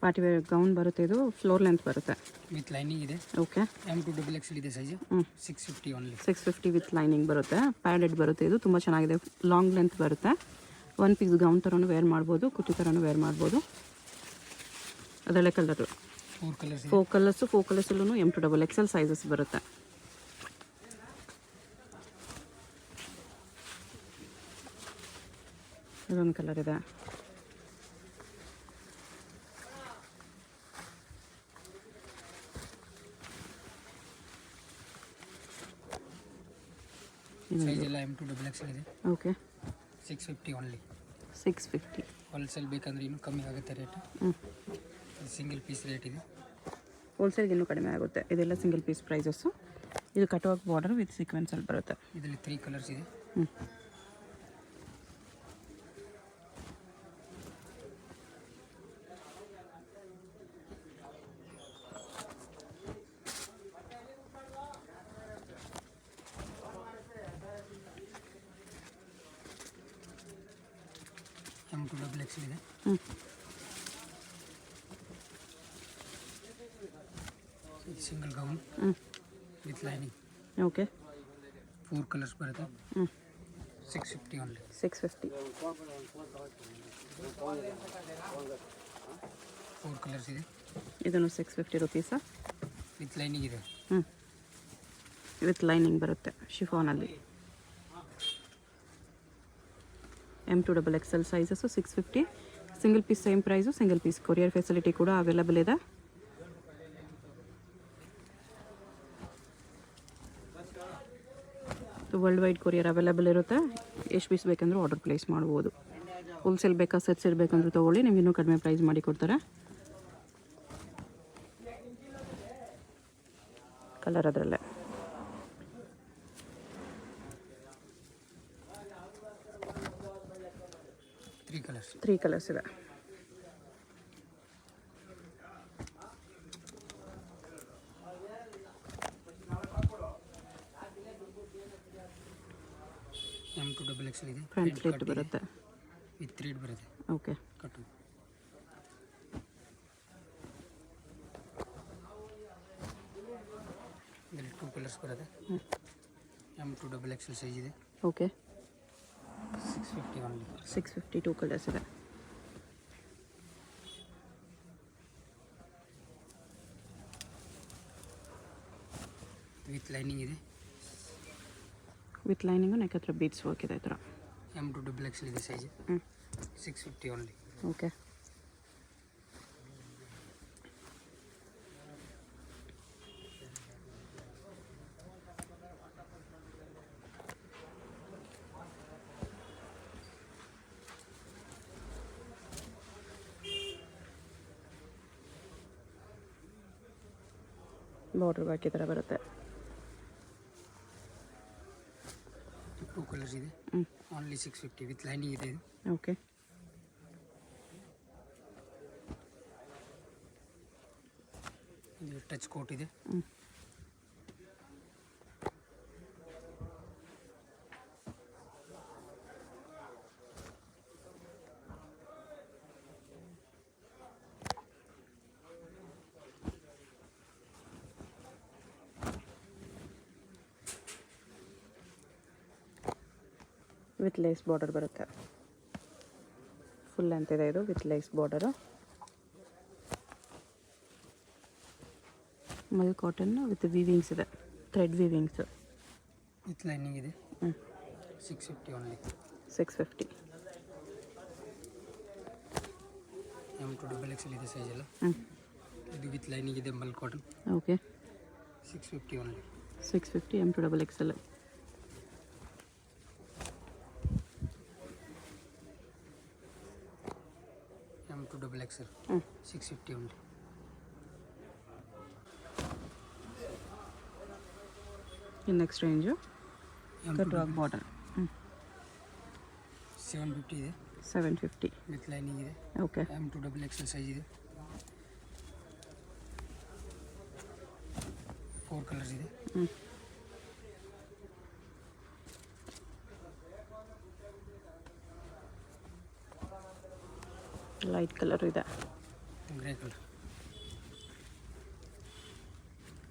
Party wear gown ಬರುತ್ತೆ. ಇದು floor length ಬರುತ್ತೆ ವಿತ್ ಲೈನಿಂಗ್ ಇದೆ. ಓಕೆ, M2XXL ಇದೆ ಸೈಜ್. 650 ಓನ್ಲಿ. 650 ವಿತ್ ಲೈನಿಂಗ್ ಬರುತ್ತೆ. ಪ್ಯಾಡೆಡ್ ಬರುತ್ತೆ. ಇದು ತುಂಬ ಚೆನ್ನಾಗಿದೆ. ಲಾಂಗ್ ಲೆಂತ್ ಬರುತ್ತೆ. ಒನ್ ಪೀಸ್ ಗೌನ್ ಥರನೂ ವೇರ್ ಮಾಡ್ಬೋದು, ಕುರ್ತಿ ಥರನೂ ವೇರ್ ಮಾಡ್ಬೋದು. ಅದರಲ್ಲೇ ಕಲರು 4 ಕಲರ್ಸು. 4 ಕಲರ್ಸಲ್ಲೂ M2XXL ಸೈಜಸ್ ಬರುತ್ತೆ. ಇದೊಂದು ಕಲರ್ ಇದೆ. ಸೈಜ್ ಎಲ್ಲ M2XXL ಇದೆ. Okay, 650 only. 650. ಹೋಲ್ಸೇಲ್ ಬೇಕಂದ್ರೆ ಇನ್ನೂ ಕಮ್ಮಿ ಆಗುತ್ತೆ ರೇಟ್. ಸಿಂಗಲ್ ಪೀಸ್ ರೇಟ್ ಇದೆ. ಹೋಲ್ಸೇಲ್ಗೆ ಇನ್ನೂ ಕಡಿಮೆ ಆಗುತ್ತೆ. ಇದೆಲ್ಲ ಸಿಂಗಲ್ ಪೀಸ್ ಪ್ರೈಸಸ್ಸು. ಇದು ಕಟ್ ವರ್ಕ್ ಬಾರ್ಡರ್ ವಿತ್ ಸೀಕ್ವೆನ್ಸಲ್ಲಿ ಬರುತ್ತೆ. ಇದರಲ್ಲಿ 3 ಕಲರ್ಸ್ ಇದೆ. M2XXL ಇದೆ. Single gown with lining. Okay, 4 colours ಬರುತ್ತೆ. 650 ಓನ್ಲಿ. 650. 4 ಕಲರ್ಸ್ ಇದೆ. ಇದನ್ನು 650 ರುಪೀಸಾ? ವಿತ್ ಲೈನಿಂಗ್ ಇದೆ. ವಿತ್ ಲೈನಿಂಗ್ ಬರುತ್ತೆ ಶಿಫಾನಲ್ಲಿ. M2XXL sizes 650. Single piece same price. Single piece courier facility ಕೂಡ ಅವೈಲಬಲ್ ಇದೆ. ವರ್ಲ್ಡ್ ವೈಡ್ ಕೊರಿಯರ್ ಅವೈಲಬಲ್ ಇರುತ್ತೆ. ಎಷ್ಟು ಪೀಸ್ ಬೇಕಂದ್ರೂ ಆರ್ಡರ್ ಪ್ಲೇಸ್ ಮಾಡ್ಬೋದು. ಹೋಲ್ಸೇಲ್ ಬೇಕಾ ಸೆಟ್ಸ್ ಇರಬೇಕಂದ್ರೂ ತೊಗೊಳ್ಳಿ, ನಿಮ್ಗೆ ಇನ್ನೂ ಕಡಿಮೆ ಪ್ರೈಸ್ ಮಾಡಿ ಕೊಡ್ತಾರೆ. ಕಲರ್ ಅದರಲ್ಲೇ. ತ್ರೀ ಕಲರ್ಸ್ ಇದೆ. M2XXL ಇದೆ. ಫ್ರಂಟ್ ಸ್ಲಿಟ್ ಬರುತ್ತೆ. ವಿತ್ ಥ್ರೆಡ್ ಬರುತ್ತೆ. ಓಕೆ, ಕಟ್ಟು. ಇದರಲ್ಲಿ 2 ಕಲರ್ಸ್ ಬರುತ್ತೆ. M2XXL ಸೈಜ್ ಇದೆ. Okay, 650 only. 650. 2 ಕಲರ್ಸ್ ಇದೆ. ವಿತ್ ಲೈನಿಂಗ್ ಇದೆ. ವಿತ್ ಲೈನಿಂಗು ನೆಕ್ ಹತ್ರ ಬೀಡ್ಸ್ ವರ್ಕ್ ಇದೆ. ಈ ಥರ M2XXL ಇದೆ size. 650 only. Okay, border work ಈ ಥರ ಬರುತ್ತೆ. 2 ಕಲರ್ಸ್ ಇದೆ. ಓನ್ಲಿ 650 ವಿತ್ ಲೈನಿಂಗ್ ಇದೆ. ಇದು ಓಕೆ, ಇದು ಟಚ್ ಕೋಟ್ ಇದೆ. ವಿತ್ ಲೇಸ್ ಬಾರ್ಡರ್ ಬರುತ್ತೆ. ಫುಲ್ ಲೆಂತ್ ಇದೆ ಇದು with lace border. Mul cotton with weavings ಇದೆ. ಥ್ರೆಡ್ ವೀವಿಂಗ್ಸ್ ವಿತ್ ಲೈನಿಂಗ್ ಇದೆ. 650 ಓನ್ಲಿ. 650. M2XXL ಇದೆ ಸೈಜ್ ಎಲ್ಲ. ಇದು ವಿತ್ ಲೈನಿಂಗ್ ಇದೆ. Mul cotton. Okay, 650 only. 650. M2XXL. M2XXL 650 only. In next range, cut work border. 750 ಇದೆ. 750 ವಿತ್ ಲೈನಿಂಗ್ ಇದೆ. ಓಕೆ, M2XXL ಸೈಜ್ ಇದೆ. 4 colours ಇದೆ. ಲೈಟ್ ಕಲರ್ ಇದೆ. ಗ್ರೇ ಕಲರ್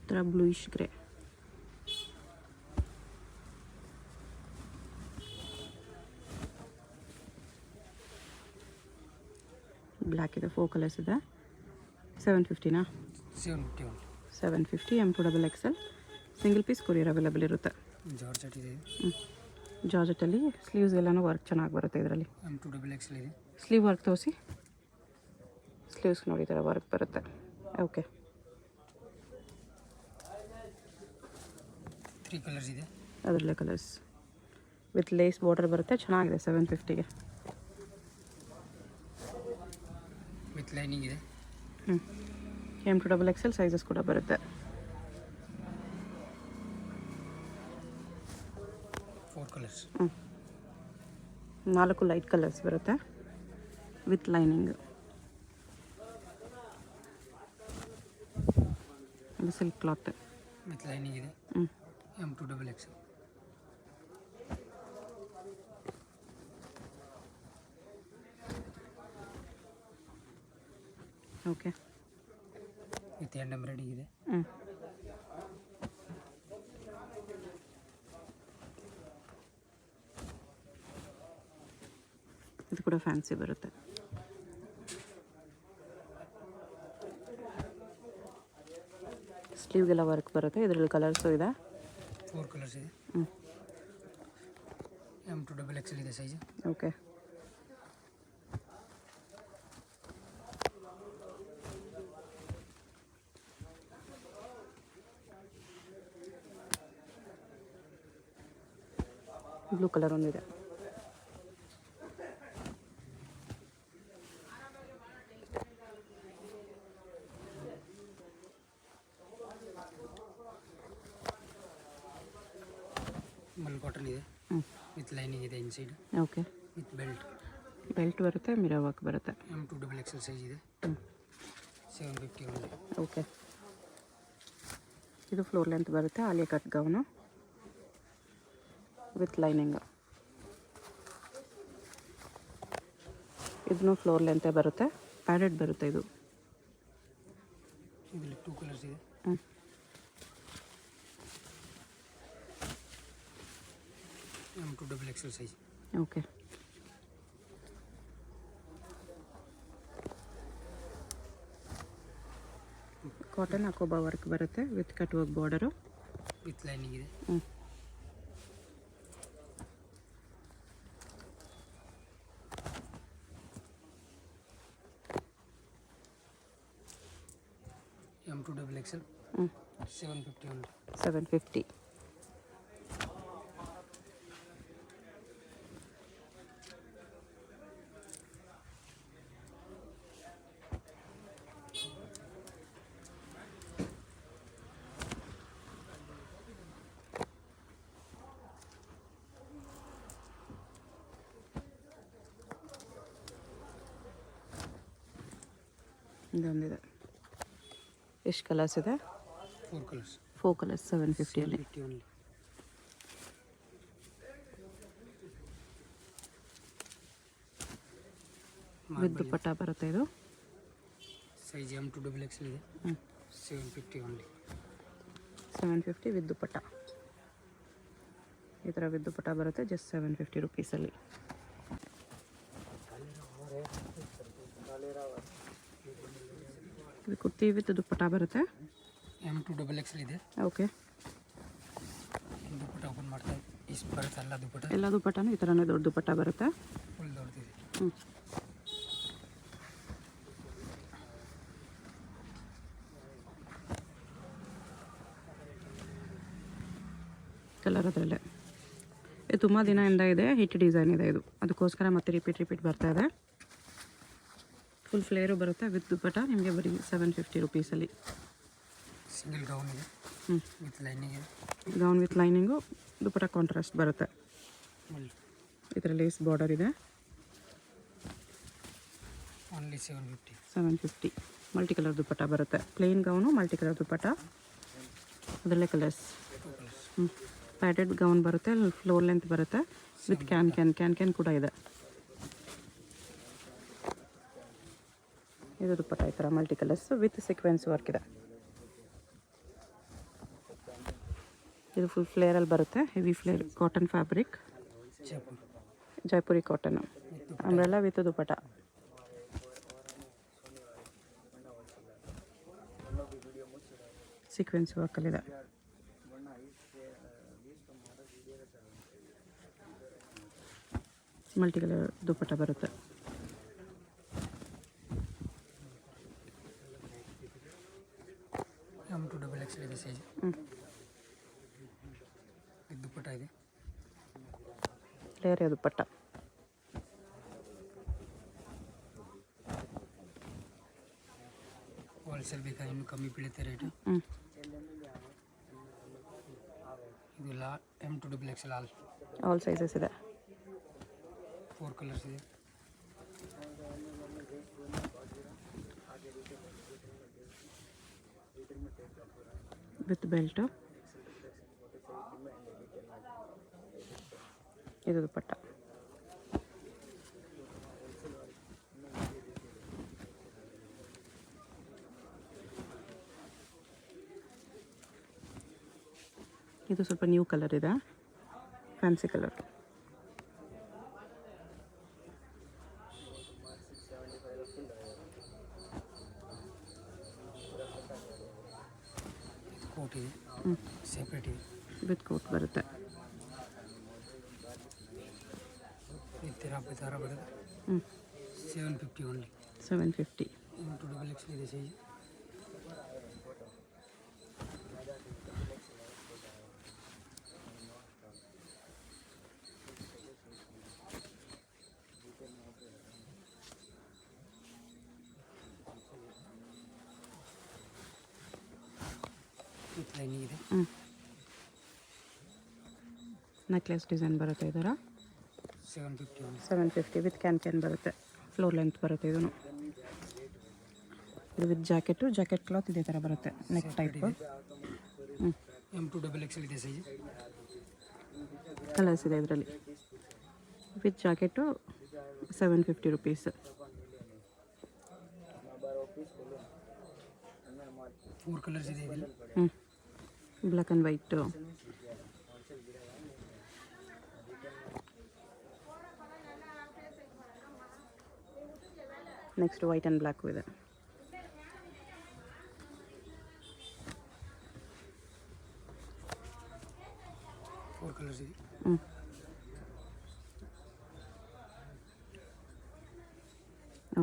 ಥರ ಬ್ಲೂಯಿಶ್ ಗ್ರೇ. ಬ್ಲ್ಯಾಕ್ ಇದೆ, 4 ಕಲರ್ಸ್ ಇದೆ. 750ನಾ? 750 one 750 M2XXL single piece courier available ಇರುತ್ತೆ. ಜಾರ್ಜೆಟ್ ಇದೆ. ಜಾರ್ಜೆಟಲ್ಲಿ ಸ್ಲೀವ್ಸ್ ಎಲ್ಲನೂ ವರ್ಕ್ ಚೆನ್ನಾಗಿ ಬರುತ್ತೆ ಇದರಲ್ಲಿ. M2XXL ಇದೆ. ಸ್ಲೀವ್ ವರ್ಕ್ ತೋರಿಸಿ. ಸ್ಲೀವ್ಸ್ ನೋಡಿ ಈ ಥರ ವರ್ಕ್ ಬರುತ್ತೆ. ಓಕೆ, 3 ಕಲರ್ಸ್ ಇದೆ. ಅದರಲ್ಲೇ ಕಲರ್ಸ್ ವಿತ್ ಲೇಸ್ ಬಾರ್ಡರ್ ಬರುತ್ತೆ, ಚೆನ್ನಾಗಿದೆ. 750ಗೆ ವಿತ್ ಲೈನಿಂಗ್ ಇದೆ. M2XXL ಸೈಜಸ್ ಕೂಡ ಬರುತ್ತೆ. 4 ಕಲರ್ಸ್. 4 ಲೈಟ್ ಕಲರ್ಸ್ ಬರುತ್ತೆ ವಿತ್ ಲೈನಿಂಗ್. ಅದು ಸಿಲ್ಕ್ ಕ್ಲಾತ್ ವಿತ್ ಲೈನಿಂಗ್ ಇದೆ. M2XXL. Okay, with hand embroidering ಇದೆ. ಇದು ಕೂಡ ಫ್ಯಾನ್ಸಿ ಬರುತ್ತೆ. ಸ್ಲೀವ್ಗೆಲ್ಲ ವರ್ಕ್ ಬರುತ್ತೆ. ಇದರಲ್ಲಿ ಕಲರ್ಸು ಇದೆ. 4 ಕಲರ್ಸ್ ಇದೆ. M2XXL ಇದೆ ಸೈಜ್. ಓಕೆ, ಬ್ಲೂ ಕಲರ್ ಒಂದಿದೆ. ಮಲ್ ಕಾಟನ್ ಇದೆ. ವಿತ್ ಲೈನಿಂಗ್ ಇದೆ inside. Okay, with belt. Belt ಬರುತ್ತೆ, ಮಿರರ್ ವರ್ಕ್ ಬರುತ್ತೆ. M2XXL ಸೈಜ್ ಇದೆ. 750 ಒನ್. ಓಕೆ, ಇದು ಫ್ಲೋರ್ ಲೆಂತ್ ಬರುತ್ತೆ. Alia cut gown with lining. ಇದನ್ನು ಫ್ಲೋರ್ ಲೆಂತೇ ಬರುತ್ತೆ, ಪ್ಯಾಡೆಡ್ ಬರುತ್ತೆ ಇದು. ಇದರಲ್ಲಿ 2 ಕಲರ್ಸ್ ಇದೆ. M2XXL ಸೈಜ್. ಓಕೆ, ಕಾಟನ್ ಅಕೋಬಾ ವರ್ಕ್ ಬರುತ್ತೆ with cut work border. With lining ಇದೆ. M2XXL. 750 ಒನ್. 750. ಇದೊಂದಿದೆ. ಎಷ್ಟು ಕಲರ್ಸ್ ಇದೆ? 4 ಕಲರ್ಸ್. 4 ಕಲರ್ಸ್ 750ಅಲ್ಲಿ. 750 only. ವಿತ್ ದುಪ್ಪಟ್ಟ ಬರುತ್ತೆ ಇದು. ಸೈಜ್ M2XXL ಇದೆ. 750 only. 750 ವಿತ್ ದುಪ್ಪಟ್ಟ. ಈ ಥರ ವಿತ್ ದುಪ್ಪಟ್ಟ ಬರುತ್ತೆ, ಜಸ್ಟ್ 750 ರುಪೀಸಲ್ಲಿ. ಇದು ಕುರ್ತಿ ವಿತ್ ದುಪ್ಪಟ್ಟ ಬರುತ್ತೆ. M2XXL ಇದೆ. ಓಕೆ, ದುಪ್ಪಟ್ಟ ಓಪನ್ ಮಾಡ್ತಾ ಇಷ್ಟು ಬರುತ್ತೆ ಅಲ್ಲ ದುಪ್ಪಟ್ಟ. ಎಲ್ಲ ದುಪ್ಪಟ್ಟನೂ ಈ ಥರನೇ ದೊಡ್ಡ ದುಪ್ಪಟ್ಟ ಬರುತ್ತೆ. ಫುಲ್ ದೊಡ್ಡದಿದೆ. ಕಲರ್ ಅದರಲ್ಲೇ. ಇದು ತುಂಬ ದಿನದಿಂದ ಇದೆ, ಹಿಟ್ ಡಿಸೈನ್ ಇದೆ ಇದು, ಅದಕ್ಕೋಸ್ಕರ ಮತ್ತೆ ರಿಪೀಟ್ ಬರ್ತಾ ಇದೆ. ಫುಲ್ ಫ್ಲೇರು ಬರುತ್ತೆ ವಿತ್ ದುಪ್ಪಟ್ಟ. ನಿಮಗೆ ಬರೀ 750 ರುಪೀಸಲ್ಲಿ. ಸಿಂಗಲ್ ಗೌನ್ ಇದೆ. ವಿತ್ ಲೈನಿಂಗ್ ಇದೆ. Gown with lining, dupatta contrast ಬರುತ್ತೆ. ಇದರ ಲೇಸ್ ಬಾರ್ಡರ್ ಇದೆ. ಓನ್ಲಿ 750. 750. ಮಲ್ಟಿ ಕಲರ್ ದುಪ್ಪಟ್ಟ ಬರುತ್ತೆ. ಪ್ಲೇನ್ ಗೌನು, ಮಲ್ಟಿ ಕಲರ್ ದುಪ್ಪಟ್ಟ, ಅದರಲ್ಲೇ ಕಲರ್ಸ್. ಪ್ಯಾಡೆಡ್ ಗೌನ್ ಬರುತ್ತೆ, ಫ್ಲೋರ್ ಲೆಂತ್ ಬರುತ್ತೆ ವಿತ್ ಕ್ಯಾನ್ ಕೂಡ ಇದೆ. ಇದು ದುಪ್ಪಟ್ಟ ಈ ಥರ multi colours with sequence work ಇದೆ. ಇದು ಫುಲ್ ಫ್ಲೇರಲ್ಲಿ ಬರುತ್ತೆ, heavy flare cotton fabric, Jaipur Jaipuri cotton umbrella with dupatta. Sequence ವರ್ಕಲ್ಲಿದೆ. ಮಲ್ಟಿ ಕಲರ್ ದುಪ್ಪಟ್ಟ ಬರುತ್ತೆ. M2XXL ಇದೆ ಸೈಜ್. ಇದು ದುಪ್ಪಟ್ಟ ಇದೆ. ಲೇಯರ್ ದುಪ್ಪಟ್ಟ. ಹೋಲ್ಸೇಲ್ ಬೇಕಾದ್ರೆ ಇನ್ನೂ ಕಮ್ಮಿ ಬೀಳುತ್ತೆ ರೇಟು. ಇದು M2XXL ಆಲ್ ಸೈಜಸ್ ಇದೆ. 4 ಕಲರ್ಸ್ ಇದೆ. With belt. ಇದು ದುಪ್ಪಟ್ಟ. ಇದು ಸ್ವಲ್ಪ ನ್ಯೂ ಕಲರ್ ಇದೆ, ಫ್ಯಾನ್ಸಿ ಕಲರ್. ಕೋಟ್ ಇದೆ, ಸೆಪ್ರೇಟ್ ಇದೆ. ವಿತ್ ಕೋಟ್ ಬರುತ್ತೆ. ಈ ಥರ ಬರುತ್ತೆ. 750 ಓನ್ಲಿ. 750. M2XXL ಇದೆ ಸೈಜ್. ವಿತ್ ಲೈನಿಂಗ್ ಇದೆ. ನೆಕ್ಲೆಸ್ ಡಿಸೈನ್ ಬರುತ್ತೆ ಇದರ. 750 ಓನ್ಲಿ. 750 ವಿತ್ ಕ್ಯಾನ್ ಬರುತ್ತೆ. ಫ್ಲೋರ್ ಲೆಂತ್ ಬರುತ್ತೆ ಇದನ್ನು. ಇದು ವಿತ್ ಜಾಕೆಟ್ ಕ್ಲಾತ್ ಇದೇ ಥರ ಬರುತ್ತೆ, ನೆಕ್ ಟೈಪ್. M2XXL ಇದೆ ಸೈಜ್. ಕಲರ್ಸ್ ಇದೆ ಇದರಲ್ಲಿ. With jacket 750 rupees. 4 ಕಲರ್ಸ್ ಇದೆ ಇದರಲ್ಲಿ. Black and white. Next white and black ಇದೆ. ಫೋರ್ ಕಲರ್ಸ್ ಇದೆ.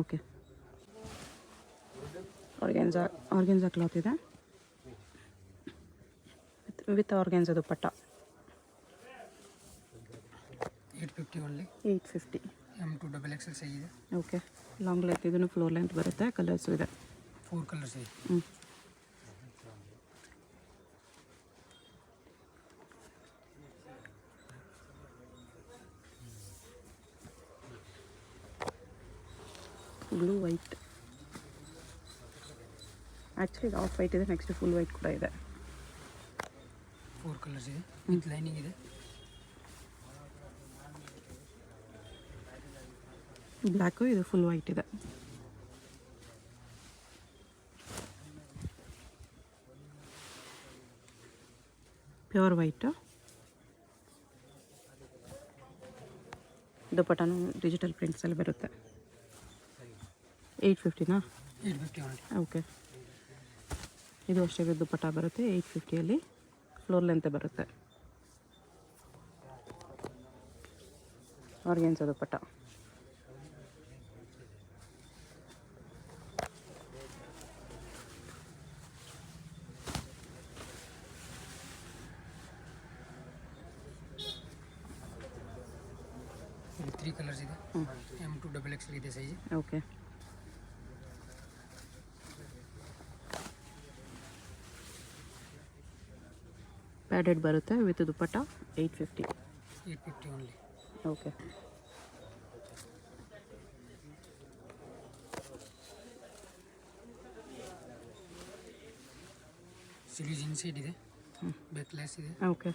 ಓಕೆ. ಆರ್ಗೆನ್ಜಾ ಕ್ಲಾತ್ ಇದೆ with organza dupatta. 850 only. 850. M2XXL size ಇದೆ. ಓಕೆ. ಲಾಂಗ್ ಲೆಂತ್ ಇದನ್ನು ಫ್ಲೋರ್ ಲೆಂತ್ ಬರುತ್ತೆ. ಕಲರ್ಸು ಇದೆ. 4 ಕಲರ್ಸ್ ಇದೆ. Blue white. ಆ್ಯಕ್ಚುಲಿ ಇದು ಆಫ್ ವೈಟ್ ಇದೆ, ನೆಕ್ಸ್ಟ್ ಫುಲ್ ವೈಟ್ ಕೂಡ ಇದೆ. 4 ಕಲರ್ಸ್ ಇದೆ. ವಿತ್ ಲೈನಿಂಗ್ ಇದೆ. ಬ್ಲ್ಯಾಕು, ಇದು ಫುಲ್ ವೈಟ್ ಇದೆ. Pure white. ದುಪ್ಪಟ್ಟನು ಡಿಜಿಟಲ್ ಪ್ರಿಂಟ್ಸಲ್ಲಿ ಬರುತ್ತೆ. 850ನಾ? 850 ಓನ್ಲಿ. ಓಕೆ. ಇದು ಅಷ್ಟೇ ದುಪ್ಪಟ್ಟ ಬರುತ್ತೆ 850ಅಲ್ಲಿ. ಫ್ಲೋರ್ ಲೆಂತ್ ಬರುತ್ತೆ. ಆರ್ಗೆನ್ಜಾ ದುಪ್ಪಟ್ಟ. ಇದು 3 ಕಲರ್ಸ್ ಇದೆ. M2XXL ಇದೆ ಸೈಜ್. ಓಕೆ. ಪ್ಯಾಡೆಡ್ ಬರುತ್ತೆ with dupatta. 850. 850 only. Okay. Sleeves inside ಇದೆ. ಬೆಕ್ಲೆಸ್ ಇದೆ. ಓಕೆ.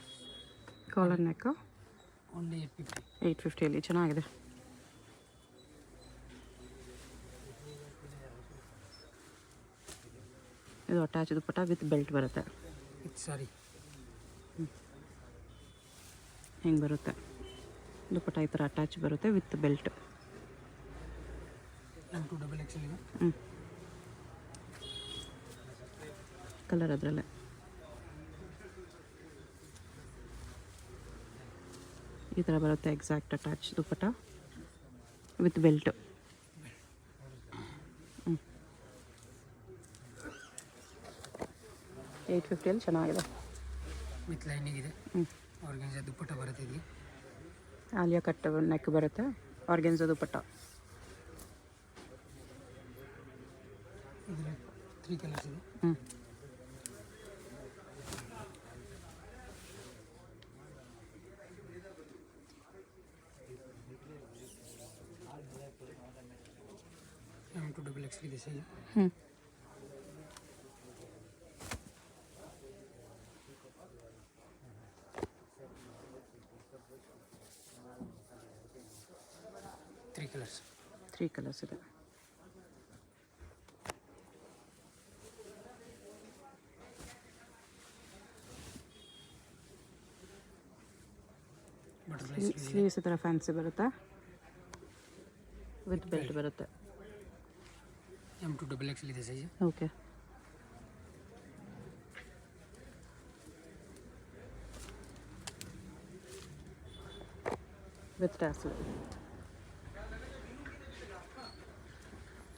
Collar neck. ಓನ್ಲಿ 850. 850ಅಲ್ಲಿ ಚೆನ್ನಾಗಿದೆ. ಇದು ಅಟ್ಯಾಚ್ ದುಪ್ಪಟ್ಟ ವಿತ್ ಬೆಲ್ಟ್ ಬರುತ್ತೆ. ವಿತ್ ಸಾರಿ ಹಿಂಗೆ ಬರುತ್ತೆ ದುಪ್ಪಟ್ಟ, ಈ ಥರ ಅಟ್ಯಾಚ್ ಬರುತ್ತೆ ವಿತ್ ಬೆಲ್ಟ್. M2XL ಇದೆ. ಕಲರ್ ಅದರಲ್ಲೇ. ಈ ಥರ ಬರುತ್ತೆ exact attach dupatta with belt. 850 ಚೆನ್ನಾಗಿದೆ. ವಿತ್ ಲೈನಿಂಗ್ ಇದೆ. ಆರ್ಗೆನ್ಜಾ ದುಪ್ಪಟ್ಟ ಬರುತ್ತೆ ಇಲ್ಲಿ. ಆಲಿಯಾ ಕಟ್ ನೆಕ್ ಬರುತ್ತೆ, ಆರ್ಗೆನ್ಜಾ ದುಪ್ಪಟ್ಟ. ಇದರಲ್ಲಿ 3 ಕಲರ್ಸ್ ಇದೆ. M2XL ಇದೆ ಸೈಜ್. ತ್ರೀ ಕಲರ್ಸ್ ಇದೆ. ಸ್ಲೀವ್ಸ್ ಈ ಥರ ಫ್ಯಾನ್ಸಿ ಬರುತ್ತೆ ವಿತ್ ಬೆಲ್ಟ್ ಬರುತ್ತೆ. M2XL ಇದೆ size. Okay. With tassel.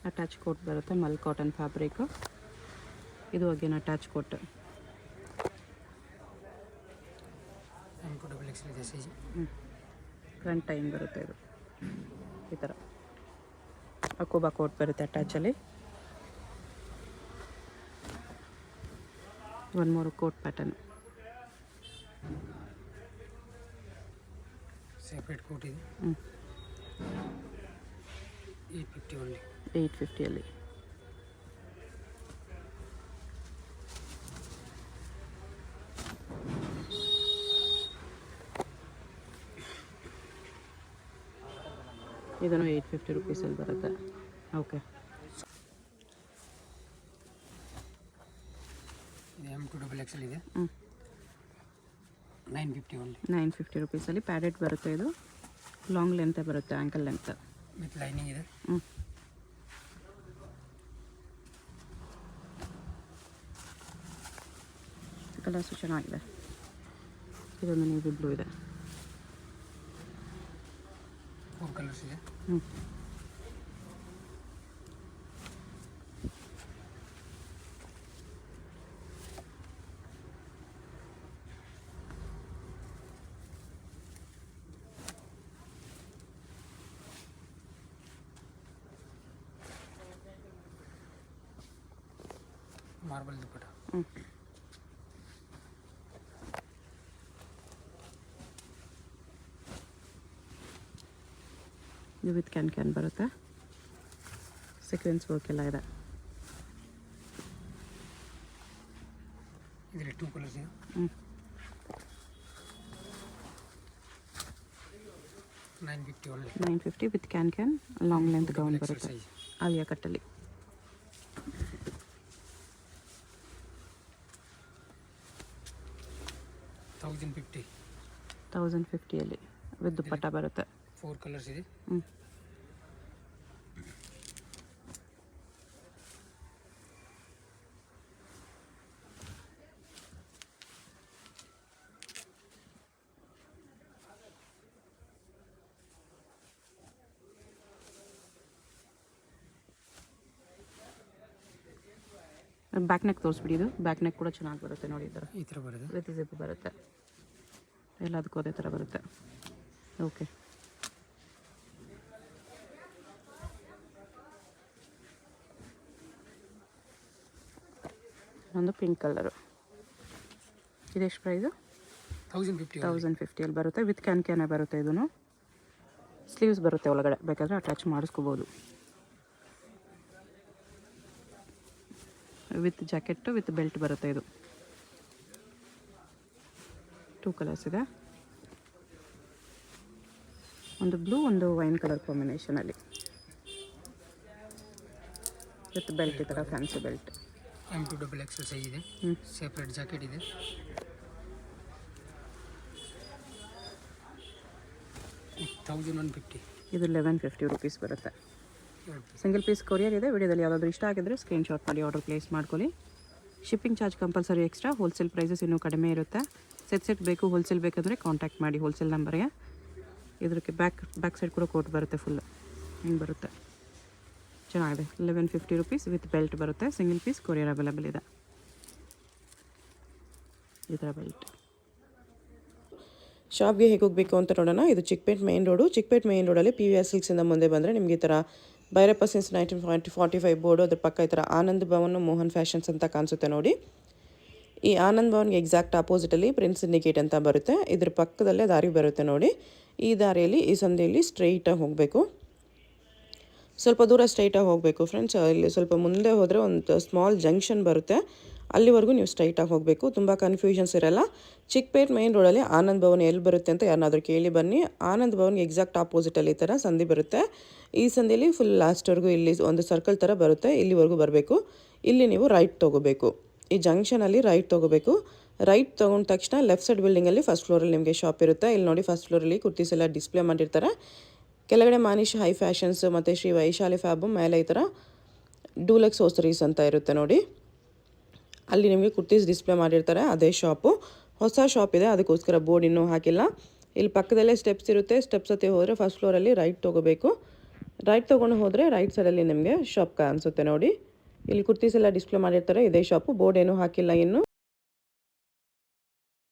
Attach coat ಬರುತ್ತೆ, ಮಲ್ ಕಾಟನ್ ಫ್ಯಾಬ್ರಿಕ್. ಇದು ಅಗೇನ್ ಅಟ್ಯಾಚ್ ಕೋಟ್. M2XL ಇದೆ ಸೈಜ್. ಫ್ರಂಟ್ ಟೈಮ್ ಬರುತ್ತೆ ಇದು ಈ ಥರ. ಅಕೋಬಾ ಕೋಟ್ ಬರುತ್ತೆ ಅಟ್ಯಾಚಲ್ಲಿ. One more coat pattern. Separate coat ಇದೆ. 850 ಓನ್ಲಿ. 850 ಇದನ್ನು 850 ರುಪೀಸಲ್ಲಿ ಬರುತ್ತೆ. ಓಕೆ. ಇದು M2XL ಇದೆ. 950 ಓನ್ಲಿ. 950 ರುಪೀಸಲ್ಲಿ ಪ್ಯಾಡೆಡ್ ಬರುತ್ತೆ. ಇದು ಲಾಂಗ್ ಲೆಂತ್ ಬರುತ್ತೆ, ಆ್ಯಂಕಲ್ ಲೆಂತ್ ವಿತ್ ಲೈನಿಂಗ್ ಇದೆ. ಕಲರ್ಸು ಚೆನ್ನಾಗಿದೆ. ಇದೊಂದು ನೇವಿ ಬ್ಲೂ ಇದೆ. 4 ಕಲರ್ಸ್ ಇದೆ. ಮಾರ್ಬಲ್ ದುಪ್ಪಟ್ಟ. ಇದು ವಿತ್ ಕ್ಯಾನ್ ಬರುತ್ತೆ. ಸೀಕ್ವೆನ್ಸ್ ವರ್ಕ್ ಎಲ್ಲ ಇದೆ. ಇದರಲ್ಲಿ 2 ಕಲರ್ಸ್ ಇದೆ. 950 only. 950 with can long length gown ಬರುತ್ತೆ ಆಲಿಯಾ ಕಟ್ಟಲ್ಲಿ. $1050 ವಿತ್ ದುಪ್ಪಟ್ಟ ಬರುತ್ತೆ. 4 ಕಲರ್ಸ್ ಇದೆ. ಬ್ಯಾಕ್ ನೆಕ್ ತೋರಿಸ್ಬಿಡಿ. ಇದು ಬ್ಯಾಕ್ ನೆಕ್ ಕೂಡ ಚೆನ್ನಾಗಿ ಬರುತ್ತೆ ನೋಡಿ. ಈ ಥರ ಬರುತ್ತೆ ವಿತ್ ಜಿಪ್ ಬರುತ್ತೆ. ಎಲ್ಲದಕ್ಕೂ ಅದೇ ಥರ ಬರುತ್ತೆ. ಓಕೆ. ಒಂದು ಪಿಂಕ್ ಕಲರು. ಇದೆಷ್ಟು ಪ್ರೈಸು? 1050 ಬರುತ್ತೆ. ವಿತ್ ಕ್ಯಾನ್ ಬರುತ್ತೆ. ಇದೂ ಸ್ಲೀವ್ಸ್ ಬರುತ್ತೆ ಒಳಗಡೆ, ಬೇಕಾದರೆ ಅಟ್ಯಾಚ್ ಮಾಡಿಸ್ಕೋಬೋದು. ವಿತ್ ಜಾಕೆಟ್ ವಿತ್ ಬೆಲ್ಟ್ ಬರುತ್ತೆ. ಇದು 2 ಕಲರ್ಸ್ ಇದೆ. ಒಂದು ಬ್ಲೂ, ಒಂದು ವೈನ್ ಕಲರ್ ಕಾಂಬಿನೇಷನಲ್ಲಿ ವಿತ್ ಬೆಲ್ಟ್, ಈ ಥರ fancy belt. M2 XXL size ಇದೆ. ಸೆಪ್ರೇಟ್ ಜಾಕೆಟ್ ಇದೆ. $1150. ಇದು 1150 ರುಪೀಸ್ ಬರುತ್ತೆ. ಸಿಂಗಲ್ ಪೀಸ್ ಕೊರಿಯರ್ ಇದೆ. ವಿಡಿಯೋದಲ್ಲಿ ಯಾವುದಾದ್ರೂ ಇಷ್ಟ ಆಗಿದ್ರೆ ಸ್ಕ್ರೀನ್ಶಾಟ್ ಮಾಡಿ ಆರ್ಡರ್ ಪ್ಲೇಸ್ ಮಾಡ್ಕೊಳ್ಳಿ. Shipping charge compulsory extra. Wholesale prices ಇನ್ನೂ ಕಡಿಮೆ ಇರುತ್ತೆ. ಸೆಟ್ ಬೇಕು, ಹೋಲ್ಸೇಲ್ ಬೇಕಂದರೆ ಕಾಂಟ್ಯಾಕ್ಟ್ ಮಾಡಿ ಹೋಲ್ಸೇಲ್ ನಂಬರ್ಗೆ. ಇದಕ್ಕೆ ಬ್ಯಾಕ್ ಸೈಡ್ ಕೂಡ ಕೋಟ್ ಬರುತ್ತೆ, ಫುಲ್ ಹಿಂಗೆ ಬರುತ್ತೆ. ಚೆನ್ನಾಗಿದೆ. 1150 ರುಪೀಸ್ ವಿತ್ ಬೆಲ್ಟ್ ಬರುತ್ತೆ. ಸಿಂಗಲ್ ಪೀಸ್ ಕೊರಿಯರ್ ಅವೈಲೇಬಲ್ ಇದೆ. ಈ ಥರ ಬೆಲ್ಟ್. ಶಾಪ್ಗೆ ಹೇಗೆ ಹೋಗಬೇಕು ಅಂತ ನೋಡೋಣ. ಇದು Chickpet main road. Chickpet main ರೋಡಲ್ಲಿ PVR ಸಿಲ್ಕ್ಸಿಂದ ಮುಂದೆ ಬಂದರೆ ನಿಮಗೆ ಈ ಥರ ಭೈರಪ್ಪ ಸಿನ್ಸ್ 1945 ಬೋರ್ಡು, ಅದ್ರ ಪಕ್ಕ ಈ ಥರ ಆನಂದ್ ಭವನ್ ಮೋಹನ್ ಫ್ಯಾಷನ್ಸ್ ಅಂತ ಕಾಣಿಸುತ್ತೆ ನೋಡಿ. ಈ ಆನಂದ್ ಭವನ್ಗೆ ಎಕ್ಸಾಕ್ಟ್ ಆಪೋಸಿಟಲ್ಲಿ ಪ್ರಿನ್ಸ್ ಇಂಡಿಕೇಟ್ ಅಂತ ಬರುತ್ತೆ. ಇದ್ರ ಪಕ್ಕದಲ್ಲೇ ದಾರಿ ಬರುತ್ತೆ ನೋಡಿ. ಈ ದಾರಿಯಲ್ಲಿ ಈ ಸಂಧಿಯಲ್ಲಿ ಸ್ಟ್ರೈಟಾಗಿ ಹೋಗಬೇಕು. ಸ್ವಲ್ಪ ದೂರ ಸ್ಟ್ರೈಟಾಗಿ ಹೋಗಬೇಕು ಫ್ರೆಂಡ್ಸ್. ಇಲ್ಲಿ ಸ್ವಲ್ಪ ಮುಂದೆ ಹೋದರೆ ಒಂದು ಸ್ಮಾಲ್ ಜಂಕ್ಷನ್ ಬರುತ್ತೆ, ಅಲ್ಲಿವರೆಗೂ ನೀವು ಸ್ಟ್ರೈಟಾಗಿ ಹೋಗಬೇಕು. ತುಂಬ ಕನ್ಫ್ಯೂಷನ್ಸ್ ಇರಲ್ಲ. ಚಿಕ್ಕಪೇಟ್ ಮೇನ್ ರೋಡಲ್ಲಿ ಆನಂದ್ ಭವನ್ ಎಲ್ಲಿ ಬರುತ್ತೆ ಅಂತ ಯಾರನ್ನಾದ್ರೂ ಕೇಳಿ ಬನ್ನಿ. ಆನಂದ್ ಭವನ್ಗೆ ಎಕ್ಸಾಕ್ಟ್ ಆಪೋಸಿಟಲ್ಲಿ ಈ ಥರ ಸಂಧಿ ಬರುತ್ತೆ. ಈ ಸಂಧಿಯಲ್ಲಿ ಫುಲ್ ಲಾಸ್ಟ್ವರೆಗೂ ಇಲ್ಲಿ ಒಂದು ಸರ್ಕಲ್ ಥರ ಬರುತ್ತೆ, ಇಲ್ಲಿವರೆಗೂ ಬರಬೇಕು. ಇಲ್ಲಿ ನೀವು ರೈಟ್ ತೊಗೋಬೇಕು. ಈ ಜಂಕ್ಷನಲ್ಲಿ ರೈಟ್ ತೊಗೋಬೇಕು. ರೈಟ್ ತೊಗೊಂಡ ತಕ್ಷಣ ಲೆಫ್ಟ್ ಸೈಡ್ ಬಿಲ್ಡಿಂಗಲ್ಲಿ ಫಸ್ಟ್ ಫ್ಲೋರಲ್ಲಿ ನಿಮಗೆ ಶಾಪ್ ಇರುತ್ತೆ. ಇಲ್ಲಿ ನೋಡಿ, ಫಸ್ಟ್ ಫ್ಲೋರಲ್ಲಿ ಕುರ್ತೀಸ್ ಎಲ್ಲ ಡಿಸ್ಪ್ಲೇ ಮಾಡಿರ್ತಾರೆ. ಕೆಳಗಡೆ ಮಾನಿಶ್ ಹೈ ಫ್ಯಾಷನ್ಸ್ ಮತ್ತು ಶ್ರೀ ವೈಶಾಲಿ ಫ್ಯಾಬು, ಮೇಲೆ ಈ ಥರ ಡೂಲಕ್ಸ್ ಹೋಸರೀಸ್ ಅಂತ ಇರುತ್ತೆ ನೋಡಿ. ಅಲ್ಲಿ ನಿಮಗೆ ಕುರ್ತೀಸ್ ಡಿಸ್ಪ್ಲೇ ಮಾಡಿರ್ತಾರೆ, ಅದೇ ಶಾಪು. ಹೊಸ ಶಾಪ್ ಇದೆ, ಅದಕ್ಕೋಸ್ಕರ ಬೋರ್ಡ್ ಇನ್ನೂ ಹಾಕಿಲ್ಲ. ಇಲ್ಲಿ ಪಕ್ಕದಲ್ಲೇ ಸ್ಟೆಪ್ಸ್ ಇರುತ್ತೆ. ಸ್ಟೆಪ್ಸ್ ಹತ್ತಿ ಹೋದರೆ ಫಸ್ಟ್ ಫ್ಲೋರಲ್ಲಿ ರೈಟ್ ತೊಗೋಬೇಕು. ರೈಟ್ ತೊಗೊಂಡು ಹೋದರೆ ರೈಟ್ ಸೈಡಲ್ಲಿ ನಿಮಗೆ ಶಾಪ್ ಕಾಣಿಸುತ್ತೆ ನೋಡಿ. ಇಲ್ಲಿ ಕುರ್ತೀಸ್ ಎಲ್ಲ ಡಿಸ್ಪ್ಲೇ ಮಾಡಿರ್ತಾರೆ, ಇದೇ ಶಾಪು. ಬೋರ್ಡ್ ಏನೂ ಹಾಕಿಲ್ಲ ಇನ್ನು.